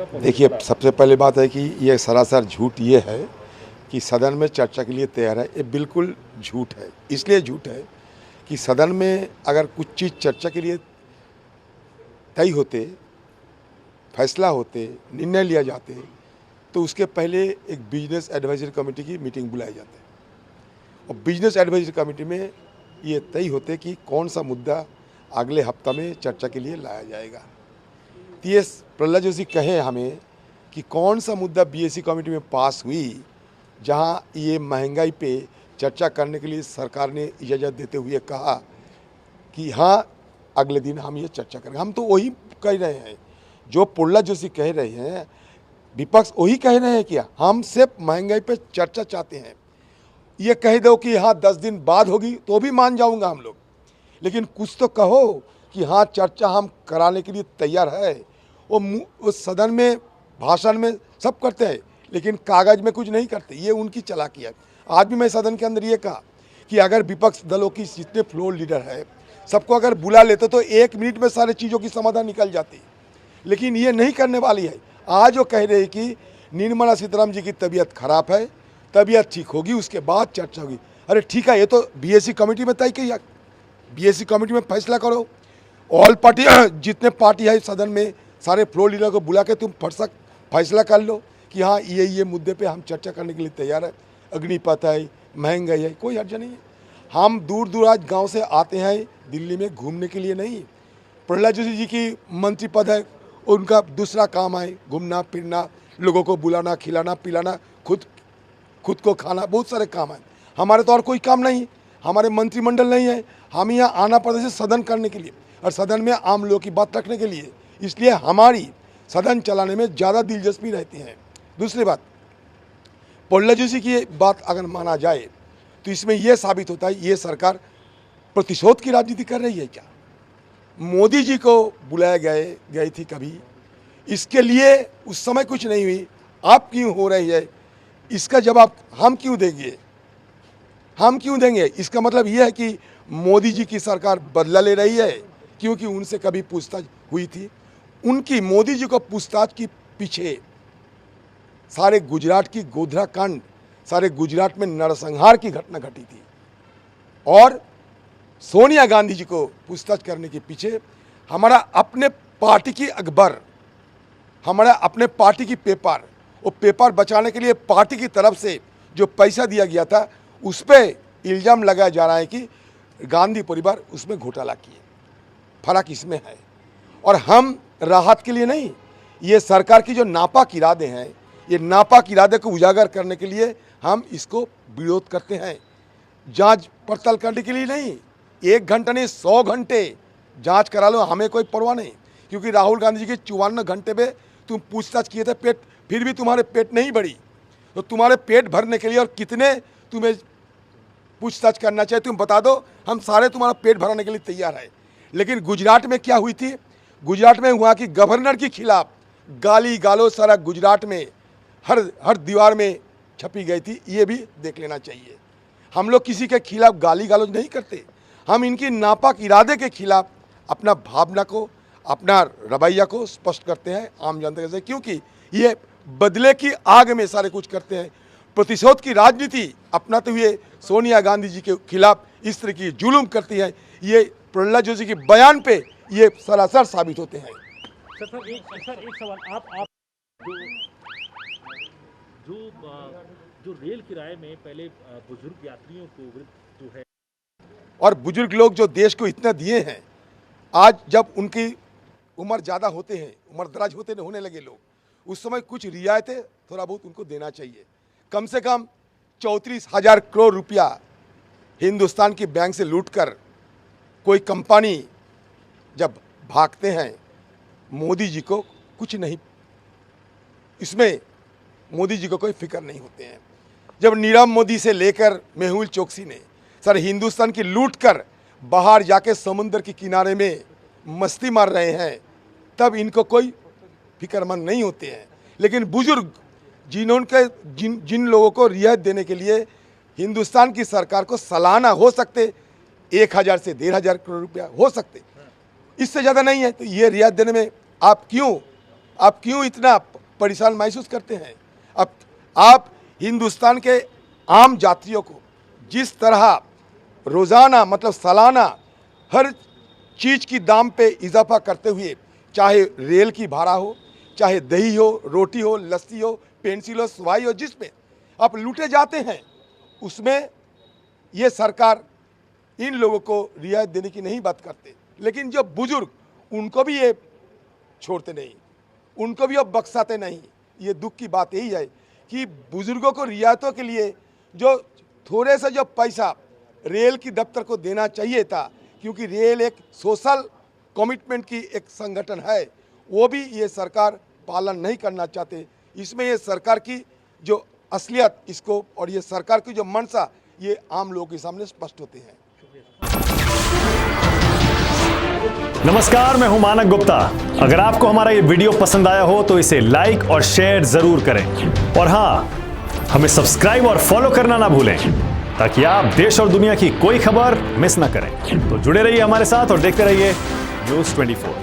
देखिए, सबसे पहली बात है कि ये सरासर झूठ ये है कि सदन में चर्चा के लिए तैयार है। ये बिल्कुल झूठ है। इसलिए झूठ है कि सदन में अगर कुछ चीज़ चर्चा के लिए तय होते, फैसला होते, निर्णय लिया जाते, तो उसके पहले एक बिजनेस एडवाइजरी कमेटी की मीटिंग बुलाई जाती है और बिजनेस एडवाइजरी कमेटी में ये तय होते कि कौन सा मुद्दा अगले हफ्ता में चर्चा के लिए लाया जाएगा। तो ये प्रहलाद जोशी कहे हमें कि कौन सा मुद्दा बीएससी कमेटी में पास हुई जहां ये महंगाई पे चर्चा करने के लिए सरकार ने इजाज़त देते हुए कहा कि हाँ अगले दिन हम ये चर्चा करेंगे। हम तो वही कह रहे हैं जो प्रहलाद जोशी कह रहे हैं, विपक्ष वही कह रहे हैं कि हम सिर्फ महंगाई पे चर्चा चाहते हैं। ये कह दो कि हाँ 10 दिन बाद होगी तो भी मान जाऊंगा हम लोग, लेकिन कुछ तो कहो कि हाँ चर्चा हम कराने के लिए तैयार है। वो सदन में भाषण में सब करते हैं लेकिन कागज़ में कुछ नहीं करते। ये उनकी चालाकी है। आज भी मैं सदन के अंदर ये कहा कि अगर विपक्ष दलों की जितने फ्लोर लीडर है सबको अगर बुला लेते तो 1 मिनट में सारे चीज़ों की समाधान निकल जाती, लेकिन ये नहीं करने वाली है। आज वो कह रहे हैं कि निर्मला सीतारमण जी की तबीयत खराब है, तबीयत ठीक होगी उसके बाद चर्चा होगी। अरे ठीक है, ये तो बीएससी कमेटी में तय किया, बीएससी कमेटी में फैसला करो। ऑल पार्टी जितने पार्टी है सदन में सारे फ्लोर लीडर को बुला के तुम फैसला कर लो कि हाँ ये मुद्दे पे हम चर्चा करने के लिए तैयार है। अग्निपथ है, महंगाई है, कोई हर्ज नहीं है। हम दूर दूर आज गांव से आते हैं दिल्ली में घूमने के लिए नहीं। प्रहलाद जोशी जी की मंत्री पद है, उनका दूसरा काम है घूमना फिरना, लोगों को बुलाना, खिलाना पिलाना, खुद को खाना, बहुत सारे काम हैं। हमारे तो और कोई काम नहीं, हमारे मंत्रिमंडल नहीं है। हम यहाँ आना पड़ता है सदन करने के लिए और सदन में आम लोगों की बात रखने के लिए, इसलिए हमारी सदन चलाने में ज़्यादा दिलचस्पी रहती है। दूसरी बात, प्रहलाद जोशी की बात अगर माना जाए तो इसमें यह साबित होता है ये सरकार प्रतिशोध की राजनीति कर रही है क्या। मोदी जी को बुलाया गई थी कभी, इसके लिए उस समय कुछ नहीं हुई, अब क्यों हो रही है इसका जवाब हम क्यों देंगे, हम क्यों देंगे। इसका मतलब यह है कि मोदी जी की सरकार बदला ले रही है क्योंकि उनसे कभी पूछताछ हुई थी। उनकी मोदी जी को पूछताछ के पीछे सारे गुजरात की गोधरा कांड, सारे गुजरात में नरसंहार की घटना घटी थी और सोनिया गांधी जी को पूछताछ करने के पीछे हमारा अपने पार्टी की अखबार, हमारा अपने पार्टी की पेपर, वो पेपर बचाने के लिए पार्टी की तरफ से जो पैसा दिया गया था उस पर इल्ज़ाम लगाया जा रहा है कि गांधी परिवार उसमें घोटाला किए। फर्क इसमें है और हम राहत के लिए नहीं, ये सरकार की जो नापाक इरादे हैं, ये नापाक इरादे को उजागर करने के लिए हम इसको विरोध करते हैं। जांच पड़ताल करने के लिए नहीं, 1 घंटा नहीं 100 घंटे जांच करा लो, हमें कोई परवाह नहीं। क्योंकि राहुल गांधी जी के 54 घंटे पे तुम पूछताछ किए थे, पेट फिर भी तुम्हारे पेट नहीं बढ़ी, तो तुम्हारे पेट भरने के लिए और कितने तुम्हें पूछताछ करना चाहिए तुम बता दो, हम सारे तुम्हारा पेट भरने के लिए तैयार है। लेकिन गुजरात में क्या हुई थी, गुजरात में हुआ कि गवर्नर के खिलाफ गाली गालोच सारा गुजरात में हर दीवार में छपी गई थी, ये भी देख लेना चाहिए। हम लोग किसी के खिलाफ गाली गालोच नहीं करते, हम इनकी नापाक इरादे के खिलाफ अपना भावना को, अपना रवैया को स्पष्ट करते हैं आम जनता से, क्योंकि ये बदले की आग में सारे कुछ करते हैं। प्रतिशोध की राजनीति अपनाते हुए सोनिया गांधी जी के खिलाफ इस तरह की जुल्म करती है, ये प्रहलाद जोशी के बयान पे ये सरासर साबित होते हैं। सर एक सवाल, आप जो रेल किराए में पहले बुजुर्ग यात्रियों को जो है और बुजुर्ग लोग जो देश को इतना दिए हैं, आज जब उनकी उम्र ज़्यादा होते हैं, उम्र दराज होने लगे लोग, उस समय कुछ रियायतें थोड़ा बहुत उनको देना चाहिए। कम से कम 34,000 करोड़ रुपया हिंदुस्तान की बैंक से लूटकर कोई कंपनी जब भागते हैं, मोदी जी को कुछ नहीं, इसमें मोदी जी को कोई फिक्र नहीं होते हैं। जब नीरव मोदी से लेकर मेहुल चोकसी ने सर हिंदुस्तान की लूट कर बाहर जाके समुद्र के किनारे में मस्ती मार रहे हैं, तब इनको कोई फिक्रमंद नहीं होते हैं। लेकिन बुजुर्ग जिन लोगों को रियायत देने के लिए हिंदुस्तान की सरकार को सालाना हो सकते 1,000 से 1,500 करोड़ रुपया हो सकते, इससे ज़्यादा नहीं है, तो ये रियायत देने में आप क्यों इतना परेशान महसूस करते हैं। अब आप हिंदुस्तान के आम यात्रियों को जिस तरह रोज़ाना मतलब सालाना हर चीज़ की दाम पे इजाफा करते हुए, चाहे रेल की भाड़ा हो, चाहे दही हो, रोटी हो, लस्सी हो, पेंसिल हो, सवाई हो, जिसमें आप लूटे जाते हैं, उसमें ये सरकार इन लोगों को रियायत देने की नहीं बात करते। लेकिन जो बुजुर्ग, उनको भी ये छोड़ते नहीं, उनको भी अब बख्शाते नहीं। ये दुख की बात यही है कि बुजुर्गों को रियायतों के लिए जो थोड़े से जो पैसा रेल की दफ्तर को देना चाहिए था, क्योंकि रेल एक सोशल कमिटमेंट की एक संगठन है, वो भी ये सरकार पालन नहीं करना चाहते। इसमें ये सरकार की जो असलियत इसको और ये सरकार की जो मंशा, ये आम लोगों के सामने स्पष्ट होते हैं। नमस्कार, मैं हूं मानक गुप्ता। अगर आपको हमारा ये वीडियो पसंद आया हो तो इसे लाइक और शेयर जरूर करें, और हां, हमें सब्सक्राइब और फॉलो करना ना भूलें ताकि आप देश और दुनिया की कोई खबर मिस ना करें। तो जुड़े रहिए हमारे साथ और देखते रहिए News 24।